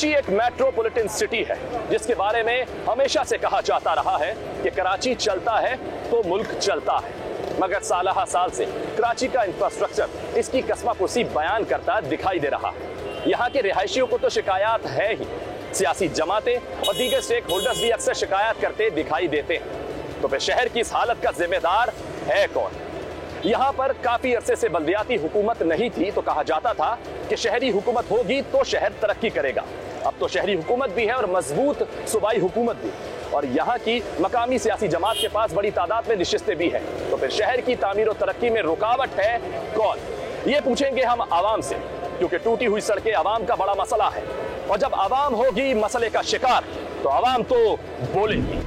कराची एक metropolitan city है जिसके बारे में हमेशा से कहा जाता रहा है कि कराची चलता है तो मुल्क चलता है, मगर साल साल से कराची का इंफ्रास्ट्रक्चर इसकी कसमापुसी बयान करता दिखाई दे रहा है। यहाँ के रिहायशियों को तो शिकायत है ही, सियासी जमातें और दीगर स्टेक होल्डर्स भी अक्सर शिकायत करते दिखाई देते हैं। तो फिर शहर की इस हालत का जिम्मेदार है कौन? यहाँ पर काफी अरसे से बल्दियाती हुकूमत नहीं थी तो कहा जाता था कि शहरी हुकूमत होगी तो शहर तरक्की करेगा। अब तो शहरी हुकूमत भी है और मजबूत सूबाई हुकूमत भी, और यहाँ की मकामी सियासी जमात के पास बड़ी तादाद में नशिस्तें भी हैं। तो फिर शहर की तामीर और तरक्की में रुकावट है कौन? ये पूछेंगे हम आवाम से, क्योंकि टूटी हुई सड़कें आवाम का बड़ा मसला है, और जब आवाम होगी मसले का शिकार तो आवाम तो बोलेगी।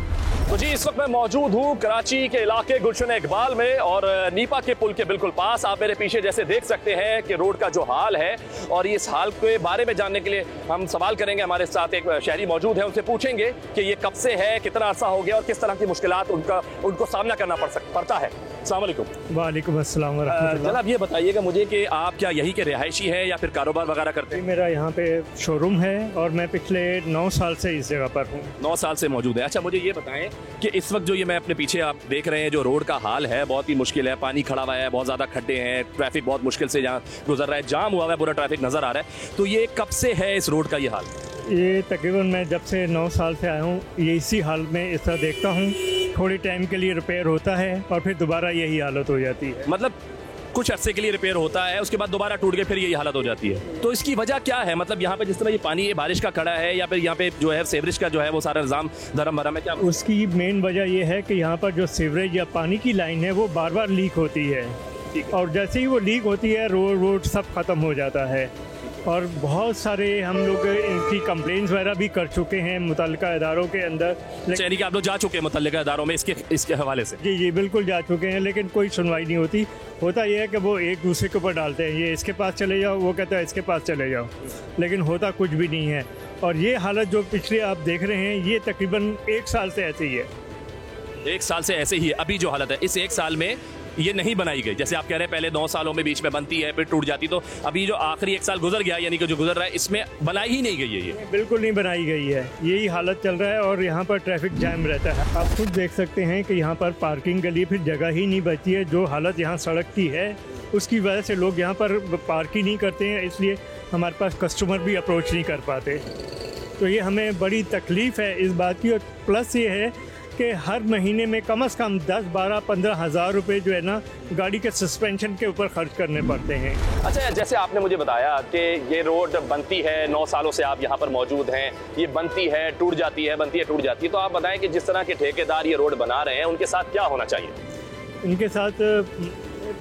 तो जी, इस वक्त मैं मौजूद हूँ कराची के इलाके गुलशन इकबाल में और नीपा के पुल के बिल्कुल पास। आप मेरे पीछे जैसे देख सकते हैं कि रोड का जो हाल है, और इस हाल के बारे में जानने के लिए हम सवाल करेंगे। हमारे साथ एक शहरी मौजूद है, उनसे पूछेंगे कि ये कब से है, कितना अर्सा हो गया और किस तरह की मुश्किलात उनको सामना करना पड़ता है। अस्सलाम वालेकुम। वालेकुम अस्सलाम व रहमतुल्लाह। जनाब, ये बताइएगा मुझे कि आप क्या यहीं के रिहायशी हैं या फिर कारोबार वगैरह करते हैं? मेरा यहाँ पे शोरूम है और मैं पिछले 9 साल से इस जगह पर हूँ। 9 साल से मौजूद है। अच्छा, मुझे ये बताएं कि इस वक्त जो ये मैं अपने पीछे आप देख रहे हैं जो रोड का हाल है, बहुत ही मुश्किल है। पानी खड़ा हुआ है, बहुत ज़्यादा खड्डे हैं, ट्रैफिक बहुत मुश्किल से यहाँ गुजर रहा है, जाम हुआ है, पूरा ट्रैफिक नज़र आ रहा है। तो ये कब से है इस रोड का ये हाल? ये तकरीबन मैं जब से 9 साल से आया हूँ ये इसी हाल में इस तरह देखता हूँ। थोड़ी टाइम के लिए रिपेयर होता है और फिर दोबारा यही हालत हो जाती है। मतलब कुछ अरसे के लिए रिपेयर होता है, उसके बाद दोबारा टूट के फिर यही हालत हो जाती है। तो इसकी वजह क्या है? मतलब यहाँ पे जिस तरह ये पानी ये बारिश का खड़ा है, या फिर यहाँ पे जो है सीवरेज का जो है वो सारा निज़ाम धर्म भरम है क्या? उसकी मेन वजह ये है कि यहाँ पर जो सीवरेज या पानी की लाइन है वो बार बार लीक होती है, और जैसे ही वो लीक होती है रोड सब ख़त्म हो जाता है। और बहुत सारे हम लोग इनकी कंप्लेंट्स वगैरह भी कर चुके हैं मुतल्लिका इदारों के अंदर। यानी कि आप लोग जा चुके हैं मुतल्लिका इदारों में इसके हवाले से? जी बिल्कुल जा चुके हैं, लेकिन कोई सुनवाई नहीं होती। होता यह है कि वो एक दूसरे के ऊपर डालते हैं, ये इसके पास चले जाओ, वो कहता है इसके पास चले जाओ, लेकिन होता कुछ भी नहीं है। और ये हालत जो पिछले आप देख रहे हैं ये तकरीबन 1 साल से ऐसे ही है। 1 साल से ऐसे ही है। अभी जो हालत है इस 1 साल में ये नहीं बनाई गई, जैसे आप कह रहे हैं पहले 9 सालों में बीच में बनती है फिर टूट जाती, तो अभी जो आखिरी 1 साल गुजर गया यानी कि जो गुजर रहा है इसमें बनाई ही नहीं गई है ये? बिल्कुल नहीं बनाई गई है, यही हालत चल रहा है और यहाँ पर ट्रैफिक जैम रहता है। आप खुद देख सकते हैं कि यहाँ पर पार्किंग के लिए फिर जगह ही नहीं बचती है। जो हालत यहाँ सड़क की है उसकी वजह से लोग यहाँ पर पार्क ही नहीं करते हैं, इसलिए हमारे पास कस्टमर भी अप्रोच नहीं कर पाते। तो ये हमें बड़ी तकलीफ़ है इस बात की। और प्लस ये है कि हर महीने में कम से कम 10, 12, 15 हज़ार रुपये जो है ना गाड़ी के सस्पेंशन के ऊपर खर्च करने पड़ते हैं। अच्छा, जैसे आपने मुझे बताया कि ये रोड बनती है, 9 सालों से आप यहाँ पर मौजूद हैं, ये बनती है टूट जाती है, बनती है टूट जाती है, तो आप बताएं कि जिस तरह के ठेकेदार ये रोड बना रहे हैं उनके साथ क्या होना चाहिए? इनके साथ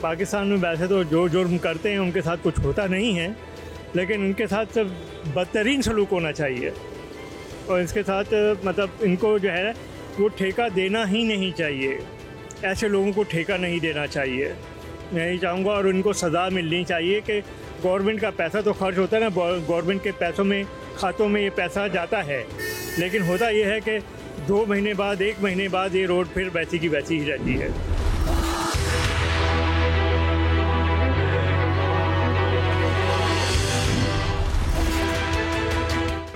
पाकिस्तान में वैसे तो जो जुर्म करते हैं उनके साथ कुछ होता नहीं है, लेकिन इनके साथ बदतरीन सलूक होना चाहिए। और इसके साथ मतलब इनको जो है वो ठेका देना ही नहीं चाहिए, ऐसे लोगों को ठेका नहीं देना चाहिए, मैं चाहूँगा। और उनको सज़ा मिलनी चाहिए कि गवर्नमेंट का पैसा तो खर्च होता है ना, गवर्नमेंट के पैसों में खातों में ये पैसा जाता है, लेकिन होता ये है कि 2 महीने बाद 1 महीने बाद ये रोड फिर वैसी की वैसी ही रहती है।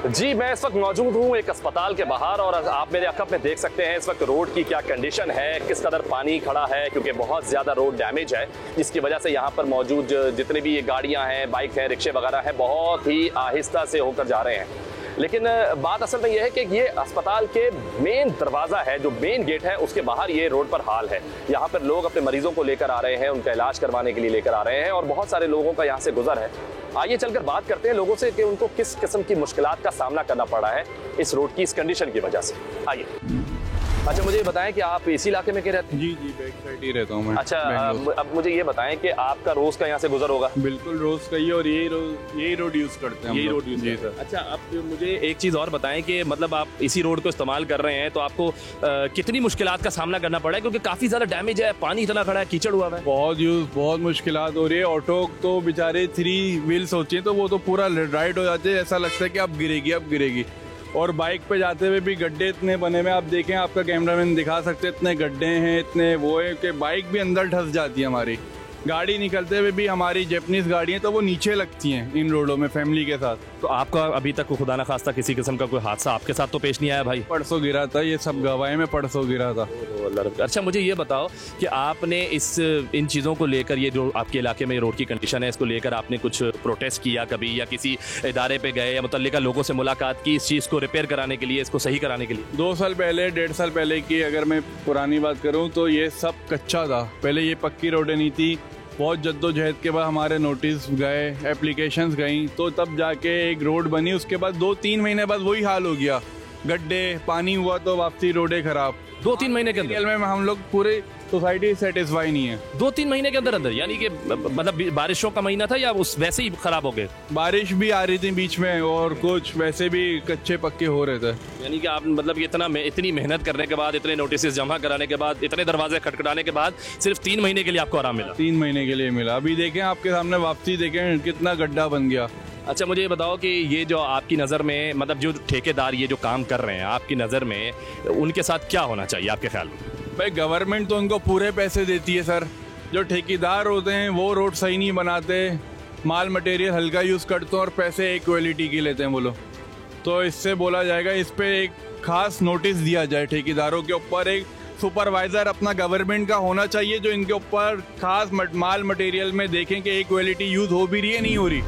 जी, मैं इस वक्त मौजूद हूँ एक अस्पताल के बाहर, और आप मेरे अकब में देख सकते हैं इस वक्त रोड की क्या कंडीशन है, किस कदर पानी खड़ा है, क्योंकि बहुत ज़्यादा रोड डैमेज है, जिसकी वजह से यहाँ पर मौजूद जितने भी ये गाड़ियाँ हैं, बाइक हैं, रिक्शे वगैरह हैं, बहुत ही आहिस्ता से होकर जा रहे हैं। लेकिन बात असल में यह है कि ये अस्पताल के मेन दरवाज़ा है, जो मेन गेट है उसके बाहर ये रोड पर हाल है। यहाँ पर लोग अपने मरीजों को लेकर आ रहे हैं, उनका इलाज करवाने के लिए लेकर आ रहे हैं, और बहुत सारे लोगों का यहाँ से गुजर है। आइए चलकर बात करते हैं लोगों से कि उनको किस किस्म की मुश्किलात का सामना करना पड़ रहा है इस रोड की इस कंडीशन की वजह से। आइए। अच्छा, मुझे बताएं कि आप इसी इलाके में क्या रहते हैं? जी बैक साइड ही रहता हूँ मैं। अच्छा, अब मुझे ये बताएं कि आपका रोज़ का यहाँ से गुजर होगा? बिल्कुल रोज़ का ही, और यही रोड यूज़ करते हैं, यही रोड यूज़ करते हैं। अच्छा, आप मुझे एक चीज़ और बताएं कि मतलब आप इसी रोड को इस्तेमाल कर रहे हैं तो आपको कितनी मुश्किलात का सामना करना पड़ा है, क्योंकि काफ़ी ज़्यादा डैमेज है, पानी इतना खड़ा है, कीचड़ हुआ है? बहुत मुश्किलात हो रही है। ऑटो तो बेचारे 3 व्हील्स होती हैं तो वो तो पूरा राइड हो जाते हैं, ऐसा लगता है कि अब गिरेगी। और बाइक पे जाते हुए भी गड्ढे इतने बने हुए, आप देखें, आपका कैमरामैन दिखा सकते हैं, इतने गड्ढे हैं, इतने वो है कि बाइक भी अंदर धंस जाती है हमारी। गाड़ी निकलते हुए भी हमारी जैपनीज गाड़ी है तो वो नीचे लगती हैं इन रोडों में फैमिली के साथ। तो आपका अभी तक खुदा ना खास्ता किसी किस्म का कोई हादसा आपके साथ तो पेश नहीं आया भाई? परसों गिरा था, ये सब गवाही में परसों गिरा था। अच्छा, मुझे ये बताओ कि आपने इन चीज़ों को लेकर, ये जो आपके इलाके में रोड की कंडीशन है, इसको लेकर आपने कुछ प्रोटेस्ट किया कभी, या किसी इदारे पे गए या मुतल्लिका लोगों से मुलाकात की इस चीज़ को रिपेयर कराने के लिए, इसको सही कराने के लिए? 2 साल पहले, 1.5 साल पहले की अगर मैं पुरानी बात करूं तो ये सब कच्चा था। पहले ये पक्की रोडें नहीं थी। बहुत जद्दोजहद के बाद हमारे नोटिस गए, एप्लीकेशंस गई, तो तब जाके एक रोड बनी। उसके बाद 2-3 महीने बाद वही हाल हो गया, गड्ढे, पानी हुआ तो वापसी रोडें खराब। 2-3 महीने के अंदर में हम लोग पूरे सोसाइटी सेटिस्फाई नहीं है। 2-3 महीने के अंदर यानी कि मतलब बारिशों का महीना था या उस वैसे ही खराब हो गए? बारिश भी आ रही थी बीच में और कुछ वैसे भी कच्चे पक्के हो रहे थे। यानी कि आप मतलब इतनी मेहनत करने के बाद, इतने नोटिस जमा कराने के बाद, इतने दरवाजे खटखटाने के बाद सिर्फ 3 महीने के लिए आपको आराम मिला? 3 महीने के लिए मिला। अभी देखें आपके सामने वापसी देखें कितना गड्ढा बन गया। अच्छा, मुझे ये बताओ कि ये जो आपकी नज़र में, मतलब जो ठेकेदार ये जो काम कर रहे हैं आपकी नज़र में, उनके साथ क्या होना चाहिए आपके ख्याल में? भाई गवर्नमेंट तो उनको पूरे पैसे देती है सर। जो ठेकेदार होते हैं वो रोड सही नहीं बनाते, माल मटेरियल हल्का यूज़ करते हैं और पैसे एक क्वालिटी की लेते हैं वो लोग। तो इससे बोला जाएगा, इस पे एक खास नोटिस दिया जाए ठेकेदारों के ऊपर। एक सुपरवाइज़र अपना गवर्नमेंट का होना चाहिए जो इनके ऊपर खास माल मटेरियल में देखें कि एक क्वालिटी यूज़ हो भी रही है, नहीं हो रही।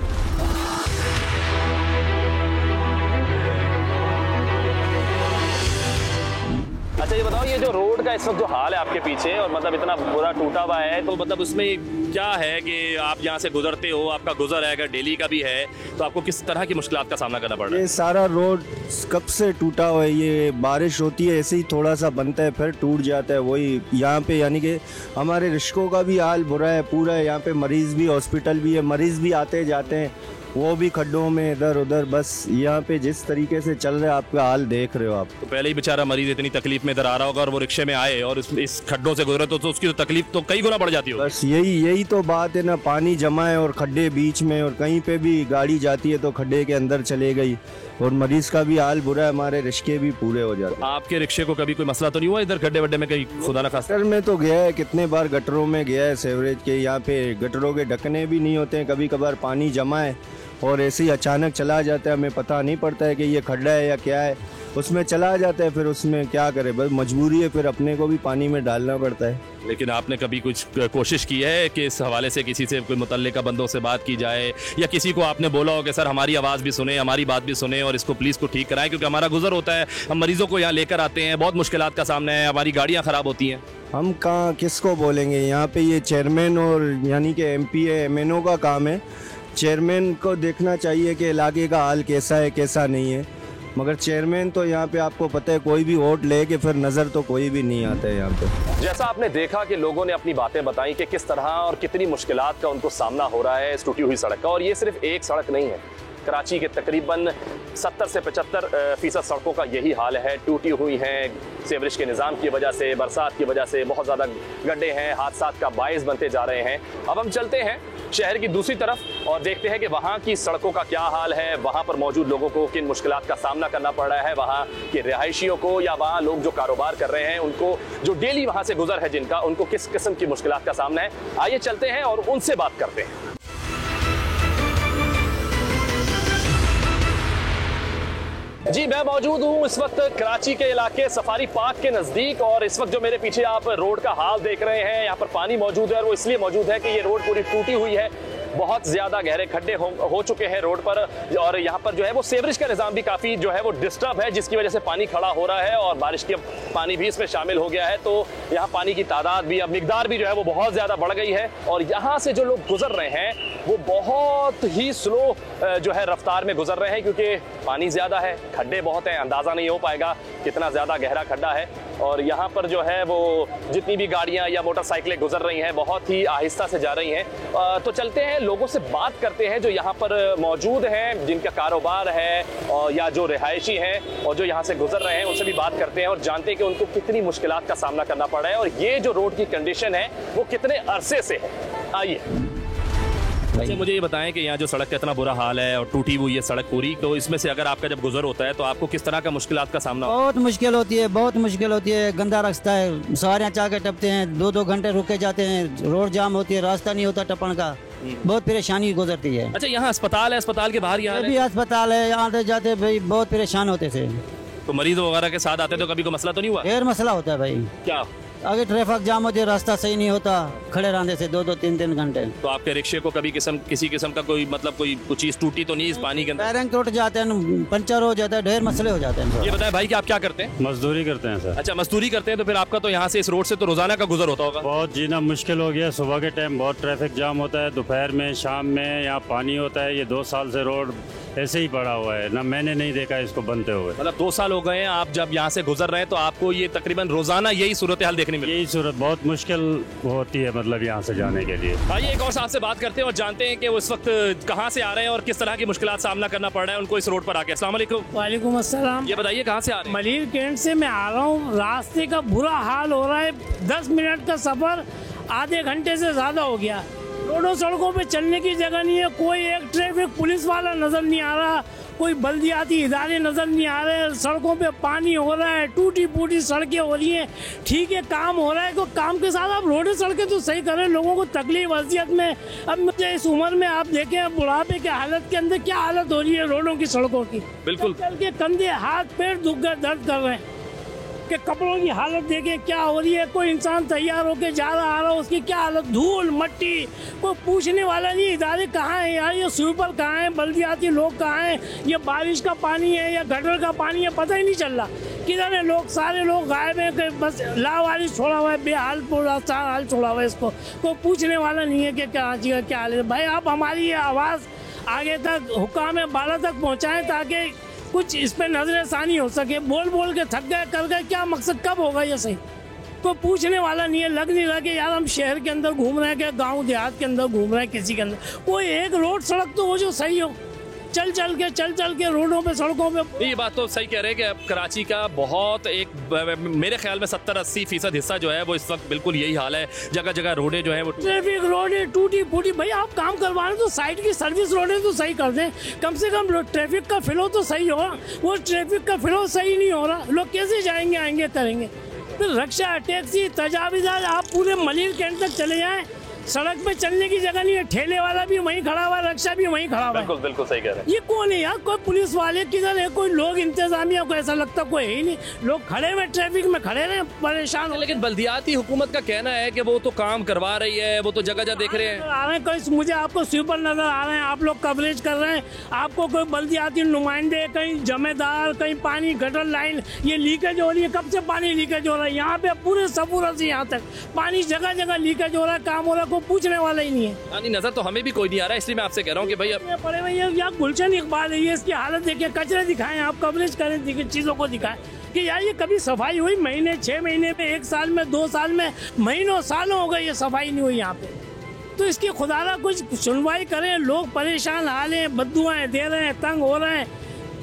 अच्छा, ये बताओ, ये जो रोड का इस वक्त जो हाल है आपके पीछे, और मतलब इतना बुरा टूटा हुआ है, तो मतलब उसमें क्या है कि आप यहाँ से गुजरते हो, आपका गुजर है अगर डेली का भी है, तो आपको किस तरह की मुश्किलात का सामना करना पड़ रहा है? ये सारा रोड कब से टूटा हुआ है। ये बारिश होती है ऐसे ही थोड़ा सा बनता है फिर टूट जाता है। वही यहाँ पे यानी कि हमारे रिश्कों का भी हाल बुरा है पूरा है। यहाँ पे मरीज़ भी, हॉस्पिटल भी है, मरीज़ भी आते जाते हैं, वो भी खड्डों में इधर उधर। बस यहाँ पे जिस तरीके से चल रहा है आपका हाल देख रहे हो आप। तो पहले ही बेचारा मरीज इतनी तकलीफ में इधर आ रहा होगा और वो रिक्शे में आए और इस खड्डों से गुजरे तो उसकी तो तकलीफ तो कई गुना बढ़ जाती होगी। बस यही तो बात है ना, पानी जमा है और खड्डे बीच में, और कहीं पे भी गाड़ी जाती है तो खड्डे के अंदर चले गई, और मरीज का भी हाल बुरा है, हमारे रिश्के भी पूरे हो जाते हैं। आपके रिक्शे को कभी कोई मसला तो नहीं हुआ इधर गड्ढे वड्डे में कहीं खुदा ना खास्ता? गटर में तो गया है, कितने बार गटरों में गया है सेवरेज के। यहाँ पे गटरों के ढकने भी नहीं होते हैं, कभी कभार पानी जमा है और ऐसे ही अचानक चला जाता है, हमें पता नहीं पड़ता है कि ये खड्डा है या क्या है, उसमें चला जाता है। फिर उसमें क्या करे, बस मजबूरी है, फिर अपने को भी पानी में डालना पड़ता है। लेकिन आपने कभी कुछ कोशिश की है कि इस हवाले से किसी से कोई मुतल्लिका बंदों से बात की जाए, या किसी को आपने बोला हो कि सर हमारी आवाज़ भी सुने, हमारी बात भी सुने और इसको प्लीज़ को ठीक कराएं, क्योंकि हमारा गुजर होता है, हम मरीजों को यहाँ लेकर आते हैं, बहुत मुश्किलात का सामना है, हमारी गाड़ियाँ ख़राब होती हैं। हम कहाँ किसको बोलेंगे, यहाँ पे ये चेयरमैन और यानी कि MP है, MNO का काम है। चेयरमैन को देखना चाहिए कि इलाके का हाल कैसा है कैसा नहीं है, मगर चेयरमैन तो यहाँ पे आपको पता है कोई भी वोट ले के फिर नज़र तो कोई भी नहीं आता है यहाँ पे। जैसा आपने देखा कि लोगों ने अपनी बातें बताई कि किस तरह और कितनी मुश्किलात का उनको सामना हो रहा है इस टूटी हुई सड़क का। और ये सिर्फ एक सड़क नहीं है, कराची के तकरीबन 70 से 75% सड़कों का यही हाल है, टूटी हुई हैं, सेवरेज के निज़ाम की वजह से, बरसात की वजह से बहुत ज़्यादा गड्ढे हैं, हादसात का बायस बनते जा रहे हैं। अब हम चलते हैं शहर की दूसरी तरफ और देखते हैं कि वहाँ की सड़कों का क्या हाल है, वहाँ पर मौजूद लोगों को किन मुश्किलात का सामना करना पड़ रहा है, वहाँ के रिहायशियों को या वहाँ लोग जो कारोबार कर रहे हैं उनको, जो डेली वहाँ से गुजर है जिनका, उनको किस किस्म की मुश्किलात का सामना है। आइए चलते हैं और उनसे बात करते हैं। जी, मैं मौजूद हूँ इस वक्त कराची के इलाके सफारी पार्क के नज़दीक, और इस वक्त जो मेरे पीछे आप रोड का हाल देख रहे हैं, यहाँ पर पानी मौजूद है और वो इसलिए मौजूद है कि ये रोड पूरी टूटी हुई है, बहुत ज़्यादा गहरे खड्डे हो चुके हैं रोड पर, और यहाँ पर जो है वो सेवरेज का निज़ाम भी काफ़ी जो है वो डिस्टर्ब है, जिसकी वजह से पानी खड़ा हो रहा है और बारिश के पानी भी इसमें शामिल हो गया है। तो यहाँ पानी की तादाद भी, अब मिकदार भी जो है वो बहुत ज़्यादा बढ़ गई है, और यहाँ से जो लोग गुजर रहे हैं वो बहुत ही स्लो जो है रफ्तार में गुजर रहे हैं, क्योंकि पानी ज़्यादा है, खड्डे बहुत हैं, अंदाज़ा नहीं हो पाएगा कितना ज़्यादा गहरा खड्डा है। और यहाँ पर जो है वो जितनी भी गाड़ियाँ या मोटरसाइकिलें गुजर रही हैं बहुत ही आहिस्ता से जा रही हैं। तो चलते हैं, लोगों से बात करते हैं जो यहाँ पर मौजूद हैं, जिनका कारोबार है और या जो रिहायशी हैं और जो यहाँ से गुजर रहे हैं, उनसे भी बात करते हैं और जानते हैं कि उनको कितनी मुश्किलात का सामना करना पड़ रहा है और ये जो रोड की कंडीशन है वो कितने अरसे से है। आइए। अच्छा, मुझे ये बताएं कि यहाँ जो सड़क का इतना बुरा हाल है और टूटी हुई है सड़क पूरी, तो इसमें से अगर आपका जब गुजर होता है तो आपको किस तरह का मुश्किलात का सामना बहुत मुश्किल होती है, बहुत मुश्किल होती है। गंदा रास्ता है, सवारियाँ चाह के टपते हैं, 2-2 घंटे रुके जाते हैं, रोड जाम होती है, रास्ता नहीं होता टपन का, बहुत परेशानी गुजरती है। अच्छा, यहाँ अस्पताल है, अस्पताल के बाहर यहाँ भी अस्पताल है, आते जाते भाई बहुत परेशान होते थे। तो मरीज वगैरह के साथ आते तो कभी कोई मसला तो नहीं हुआ? ढेर मसला होता है भाई। क्या? आगे ट्रैफिक जाम होती है, रास्ता सही नहीं होता, खड़े रहने से 2-2 3-3 घंटे। तो आपके रिक्शे को कभी किसी किस्म का कोई मतलब कोई चीज टूटी तो नहीं इस पानी के अंदर? बैरिंग टूट जाते हैं, पंचर हो जाता है, ढेर मसले हो जाते हैं। ये बताएं भाई कि आप क्या करते हैं? मजदूरी करते हैं सर। अच्छा, मजदूरी करते हैं, तो फिर आपका तो यहाँ से इस रोड से तो रोजाना का गुजर होता होगा? बहुत जीना मुश्किल हो गया। सुबह के टाइम बहुत ट्रैफिक जाम होता है, दोपहर में, शाम में यहाँ पानी होता है। ये 2 साल से रोड ऐसे ही पड़ा हुआ है, ना मैंने नहीं देखा इसको बनते हुए। मतलब 2 साल हो गए हैं आप जब यहाँ से गुजर रहे हैं, तो आपको ये तकरीबन रोजाना यही सूरत हाल देखने मिली? यही सूरत बहुत मुश्किल होती है मतलब यहाँ से जाने के लिए। आइए एक और साहब से बात करते हैं और जानते हैं कि वो इस वक्त कहाँ से आ रहे हैं और किस तरह की मुश्किलात सामना करना पड़ रहा है उनको इस रोड पर आके। अस्सलाम वालेकुम। वालेकुम अस्सलाम। ये बताइए कहाँ से आ रहे हैं? मलिर कैंट से मैं आ रहा हूँ। रास्ते का बुरा हाल हो रहा है, 10 मिनट का सफर आधे घंटे से ज्यादा हो गया। रोडों सड़कों पे चलने की जगह नहीं है, कोई एक ट्रैफिक पुलिस वाला नजर नहीं आ रहा, कोई बल्दियाती इदारे नजर नहीं आ रहे। सड़कों पे पानी हो रहा है, टूटी फूटी सड़कें हो रही हैं। ठीक है, काम हो रहा है, तो काम के साथ आप रोडें सड़कें तो सही करें। लोगों को तकलीफ अजियत में, अब मुझे इस उम्र में आप देखें बुढ़ापे के हालत के अंदर क्या हालत हो रही है रोडों की, सड़कों की। बिल्कुल। चल के कंधे हाथ पैर दर्द कर रहे हैं कि कपड़ों की हालत देखें क्या हो रही है। कोई इंसान तैयार होके जा रहा आ रहा, उसकी क्या हालत, धूल मट्टी, कोई पूछने वाला नहीं। इदारे कहाँ हैं यार, ये स्वीपर कहाँ हैं, बल्दियाती लोग कहाँ हैं, ये बारिश का पानी है या गटर का पानी है, पता ही नहीं चल रहा किधर है। लोग सारे लोग गायब हैं, बस लावारिस छोड़ा हुआ है, बेहाल पूरा चार हाल छोड़ा हुआ है। इसको कोई पूछने वाला नहीं है कि कराची का क्या हाल है। भाई आप हमारी ये आवाज़ आगे तक हुक्काम बाला तक पहुँचाएँ ताकि कुछ इस पे नजरसानी हो सके। बोल बोल के थक गए, कर गए, क्या मकसद, कब होगा ये सही? कोई पूछने वाला नहीं है। लग नहीं रहा कि यार हम शहर के अंदर घूम रहे हैं, क्या गांव देहात के अंदर घूम रहे हैं, किसी के अंदर कोई एक रोड सड़क तो हो जो सही हो। चल चल के रोडों पे सड़कों पे। ये बात तो सही कह रहे हैं कि अब कराची का बहुत एक मेरे ख्याल में 70-80% हिस्सा जो है वो इस वक्त बिल्कुल यही हाल है। जगह जगह रोडें जो है वो ट्रैफिक रोडें टूटी फूटी। भाई आप काम करवाने तो साइड की सर्विस रोडें तो सही कर दें, कम से कम ट्रैफिक का फ्लो तो सही हो। वो ट्रैफिक का फ्लो सही नहीं हो रहा, लोग कैसे जाएंगे आएंगे करेंगे। फिर रिक्शा, टैक्सी, तजावीज़ात, आप पूरे मलिर कैंट तक चले जाएँ, सड़क पे चलने की जगह नहीं है। ठेले वाला भी वहीं खड़ा हुआ है, रिक्शा भी वहीं खड़ा हुआ है। बिल्कुल बिल्कुल सही कह रहे हैं। ये कौन है यार? कोई पुलिस वाले किधर है, कोई लोग इंतजामिया को ऐसा लगता कोई है ही नहीं। लोग खड़े हुए ट्रैफिक में खड़े रहे परेशान। लेकिन बल्दियाती हुकूमत का कहना है कि वो तो काम करवा रही है, वो तो जगह जगह देख रहे हैं। आ रहे हैं कोई, मुझे आपको स्वीपर नजर आ रहे हैं, आप लोग कवरेज कर रहे हैं। आपको कोई बल्दियाती नुमाइंदे, कहीं जमेदार, कहीं पानी गटर लाइन, ये लीकेज हो रही है। कब से पानी लीकेज हो रहा है यहाँ पे? पूरे सबूरा से यहाँ तक पानी जगह जगह लीकेज हो रहा है, काम हो रहा है, कोई पूछने वाला ही नहीं है। यानी नजर तो हमें भी कोई नहीं आ रहा है, इसलिए मैं आपसे कह रहा हूँ कि भाई अब पड़े हुए यार गुलशन इकबाल है, ये इसकी हालत देखिए, कचरे दिखाएं आप, कवरेज करें, देखिए चीजों को दिखाएं कि यार ये कभी सफाई हुई? महीने 6 महीने में, 1 साल में, 2 साल में, महीनों सालों हो गए ये सफाई नहीं हुई यहाँ पे। तो इसकी खुदारा कुछ सुनवाई करें। लोग परेशान हाल हैं, बद्दुआएं दे रहे हैं, तंग हो रहे हैं,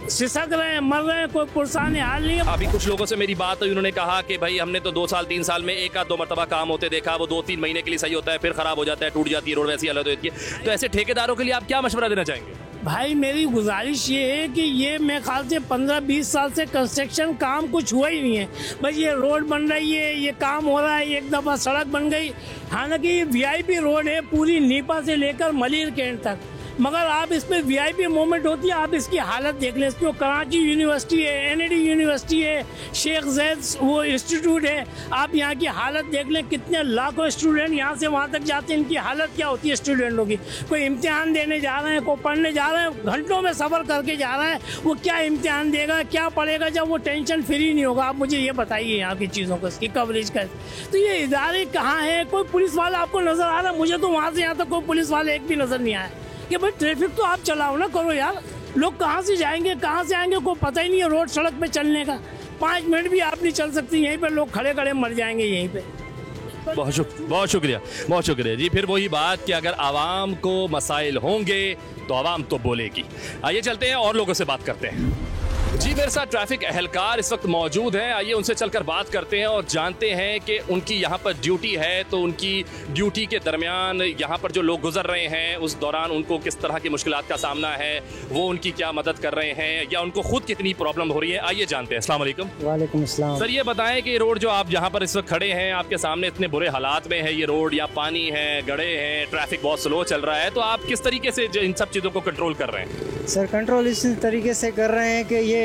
सिसक रहे हैं, मर रहे हैं, कोई पुरसाने हाल नहीं है। अभी कुछ लोगों से मेरी बात हुई, उन्होंने कहा कि भाई हमने तो 2 साल 3 साल में 1-2 मरतबा काम होते देखा, वो 2-3 महीने के लिए सही होता है, फिर खराब हो जाता है, टूट जाती है रोड, वैसी हालत होती है। तो ऐसे ठेकेदारों के लिए आप क्या मशवरा देना चाहेंगे? भाई मेरी गुजारिश ये है कि ये मेरे ख्याल से 15-20 साल से कंस्ट्रक्शन काम कुछ हुआ ही नहीं है। बस ये रोड बन रही है, ये काम हो रहा है, एक दफ़ा सड़क बन गई। हालांकि ये VIP रोड है पूरी नीपा से लेकर मलिर कैंट तक, मगर आप इस पर VIP मूवमेंट होती है। आप इसकी हालत देख लें, इसको कराची यूनिवर्सिटी है, NAD यूनिवर्सिटी है, शेख ज़ैद वो इंस्टीट्यूट है, आप यहाँ की हालत देख लें। कितने लाखों स्टूडेंट यहाँ से वहाँ तक जाते हैं, इनकी हालत क्या होती है स्टूडेंटों की। कोई इम्तिहान देने जा रहे हैं, कोई पढ़ने जा रहे हैं, घंटों में सफ़र करके जा रहा है, वो क्या इम्तिहान देगा, क्या पढ़ेगा जब वो टेंशन फ्री नहीं होगा? आप मुझे ये बताइए यहाँ की चीज़ों को, इसकी कवरेज का। तो ये इदारे कहाँ हैं? कोई पुलिस वाला आपको नज़र आ रहा है? मुझे तो वहाँ से यहाँ तक कोई पुलिस वाले एक भी नज़र नहीं आया कि भाई ट्रैफिक तो आप चलाओ ना, करो यार। लोग कहाँ से जाएंगे, कहाँ से आएंगे, कोई पता ही नहीं है रोड सड़क पे चलने का। 5 मिनट भी आप नहीं चल सकती, यहीं पे लोग खड़े खड़े मर जाएंगे यहीं पे। बहुत शुक्रिया जी। फिर वही बात कि अगर आवाम को मसाइल होंगे तो आवाम तो बोलेगी। आइए चलते हैं और लोगों से बात करते हैं। जी मेरे साथ ट्रैफिक एहलकार इस वक्त मौजूद हैं, आइए उनसे चलकर बात करते हैं और जानते हैं कि उनकी यहाँ पर ड्यूटी है तो उनकी ड्यूटी के दरमियान यहाँ पर जो लोग गुजर रहे हैं उस दौरान उनको किस तरह की मुश्किलात का सामना है, वो उनकी क्या मदद कर रहे हैं या उनको खुद कितनी प्रॉब्लम हो रही है, आइए जानते हैं। अस्सलाम वालेकुम। वालेकुम अस्सलाम। सर ये बताएं कि रोड जो आप जहाँ पर इस वक्त खड़े हैं आपके सामने इतने बुरे हालात में है ये रोड, या पानी है, गड्ढे हैं, ट्रैफिक बहुत स्लो चल रहा है, तो आप किस तरीके से इन सब चीज़ों को कंट्रोल कर रहे हैं? सर कंट्रोल इस तरीके से कर रहे हैं कि ये